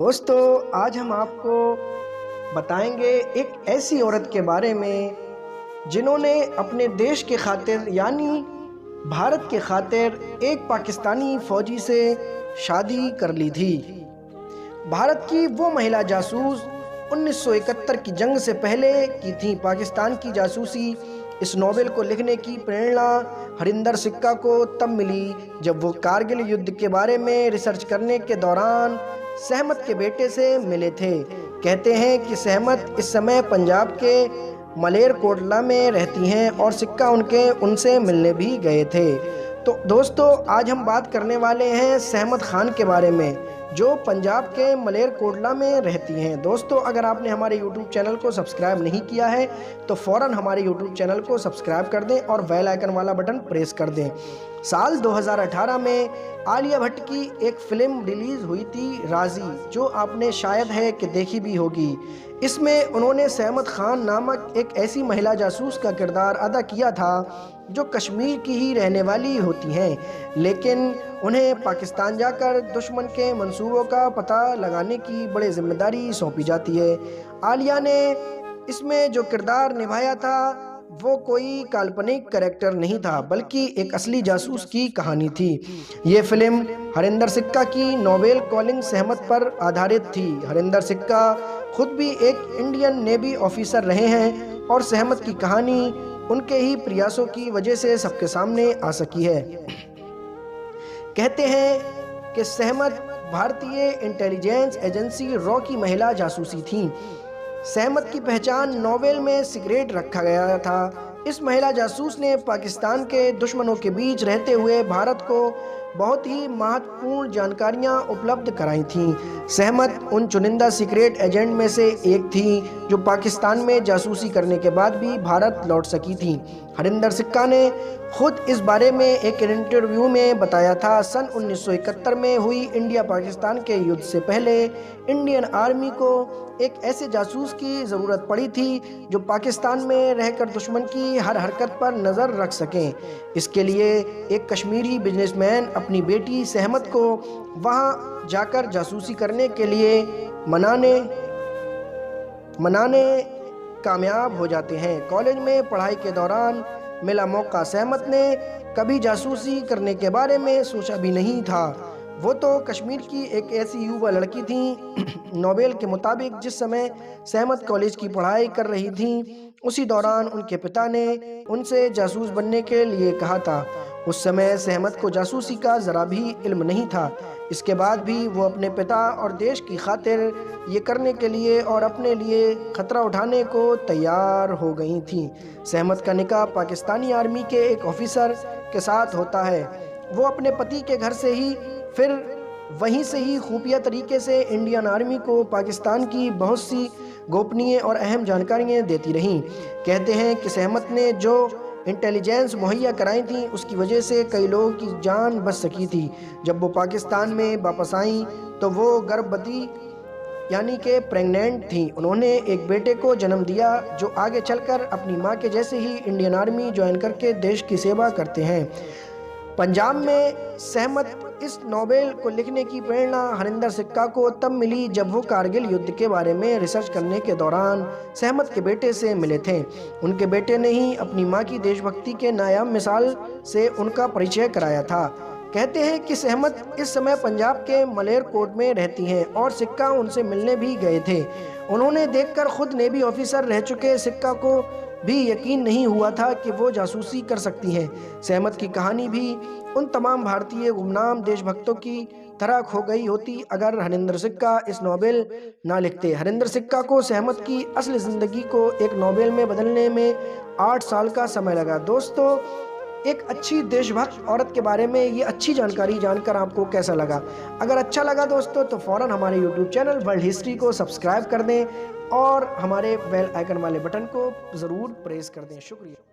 दोस्तों, आज हम आपको बताएंगे एक ऐसी औरत के बारे में जिन्होंने अपने देश के खातिर यानी भारत के खातिर एक पाकिस्तानी फौजी से शादी कर ली थी। भारत की वो महिला जासूस 1971 की जंग से पहले की थी। पाकिस्तान की जासूसी इस नॉवेल को लिखने की प्रेरणा हरिंदर सिक्का को तब मिली जब वो कारगिल युद्ध के बारे में रिसर्च करने के दौरान सहमत के बेटे से मिले थे। कहते हैं कि सहमत इस समय पंजाब के मलेरकोटला में रहती हैं और सिक्का उनसे मिलने भी गए थे। तो दोस्तों, आज हम बात करने वाले हैं सहमत खान के बारे में, जो पंजाब के मलेरकोटला में रहती हैं। दोस्तों, अगर आपने हमारे YouTube चैनल को सब्सक्राइब नहीं किया है तो फ़ौरन हमारे YouTube चैनल को सब्सक्राइब कर दें और बेल आइकन वाला बटन प्रेस कर दें। साल 2018 में आलिया भट्ट की एक फिल्म रिलीज़ हुई थी राजी, जो आपने शायद है कि देखी भी होगी। इसमें उन्होंने सहमत खान नामक एक ऐसी महिला जासूस का किरदार अदा किया था जो कश्मीर की ही रहने वाली होती हैं, लेकिन उन्हें पाकिस्तान जाकर दुश्मन के मंसूबों का पता लगाने की बड़ी जिम्मेदारी सौंपी जाती है। आलिया ने इसमें जो किरदार निभाया था वो कोई काल्पनिक कैरेक्टर नहीं था, बल्कि एक असली जासूस की कहानी थी। ये फिल्म हरिंदर सिक्का की नॉवेल कॉलिंग सहमत पर आधारित थी। हरिंदर सिक्का खुद भी एक इंडियन नेवी ऑफिसर रहे हैं और सहमत की कहानी उनके ही प्रयासों की वजह से सबके सामने आ सकी है। कहते हैं कि सहमत भारतीय इंटेलिजेंस एजेंसी रॉ की महिला जासूसी थी। सहमत की पहचान नॉवेल में सिगरेट रखा गया था। इस महिला जासूस ने पाकिस्तान के दुश्मनों के बीच रहते हुए भारत को बहुत ही महत्वपूर्ण जानकारियां उपलब्ध कराई थीं। सहमत उन चुनिंदा सीक्रेट एजेंट में से एक थी जो पाकिस्तान में जासूसी करने के बाद भी भारत लौट सकी थी। हरिंदर सिक्का ने खुद इस बारे में एक इंटरव्यू में बताया था। सन 1971 में हुई इंडिया पाकिस्तान के युद्ध से पहले इंडियन आर्मी को एक ऐसे जासूस की ज़रूरत पड़ी थी जो पाकिस्तान में रहकर दुश्मन की हर हरकत पर नज़र रख सकें। इसके लिए एक कश्मीरी बिजनेसमैन अपनी बेटी सहमत को वहां जाकर जासूसी करने के लिए मनाने कामयाब हो जाते हैं। कॉलेज में पढ़ाई के दौरान मिला मौका, सहमत ने कभी जासूसी करने के बारे में सोचा भी नहीं था। वो तो कश्मीर की एक ऐसी युवा लड़की थी। नॉवेल के मुताबिक जिस समय सहमत कॉलेज की पढ़ाई कर रही थी, उसी दौरान उनके पिता ने उनसे जासूस बनने के लिए कहा था। उस समय सहमत को जासूसी का ज़रा भी इल्म नहीं था। इसके बाद भी वो अपने पिता और देश की खातिर ये करने के लिए और अपने लिए ख़तरा उठाने को तैयार हो गई थी। सहमत का निकाह पाकिस्तानी आर्मी के एक ऑफिसर के साथ होता है। वो अपने पति के घर से ही फिर वहीं से ही खुफिया तरीके से इंडियन आर्मी को पाकिस्तान की बहुत सी गोपनीय और अहम जानकारियाँ देती रहीं। कहते हैं कि सहमत ने जो इंटेलिजेंस मुहैया कराई थी उसकी वजह से कई लोगों की जान बच सकी थी। जब वो पाकिस्तान में वापस आई तो वो गर्भवती यानी कि प्रेग्नेंट थी। उन्होंने एक बेटे को जन्म दिया जो आगे चलकर अपनी माँ के जैसे ही इंडियन आर्मी ज्वाइन करके देश की सेवा करते हैं। पंजाब में सहमत इस नॉवेल को लिखने की प्रेरणा हरिंदर सिक्का को तब मिली जब वो कारगिल युद्ध के बारे में रिसर्च करने के दौरान सहमत के बेटे से मिले थे। उनके बेटे ने ही अपनी माँ की देशभक्ति के नायाब मिसाल से उनका परिचय कराया था। कहते हैं कि सहमत इस समय पंजाब के मलेरकोट में रहती हैं और सिक्का उनसे मिलने भी गए थे। उन्होंने देखकर खुद नेवी ऑफिसर रह चुके सिक्का को भी यकीन नहीं हुआ था कि वो जासूसी कर सकती हैं। सहमत की कहानी भी उन तमाम भारतीय गुमनाम देशभक्तों की तरह खो गई होती अगर हरिंदर सिक्का इस नॉवेल ना लिखते। हरिंदर सिक्का को सहमत की असली ज़िंदगी को एक नॉवेल में बदलने में 8 साल का समय लगा। दोस्तों, एक अच्छी देशभक्त औरत के बारे में ये अच्छी जानकारी जानकर आपको कैसा लगा? अगर अच्छा लगा दोस्तों तो फ़ौरन हमारे YouTube चैनल वर्ल्ड हिस्ट्री को सब्सक्राइब कर दें और हमारे बेल आइकन वाले बटन को ज़रूर प्रेस कर दें। शुक्रिया।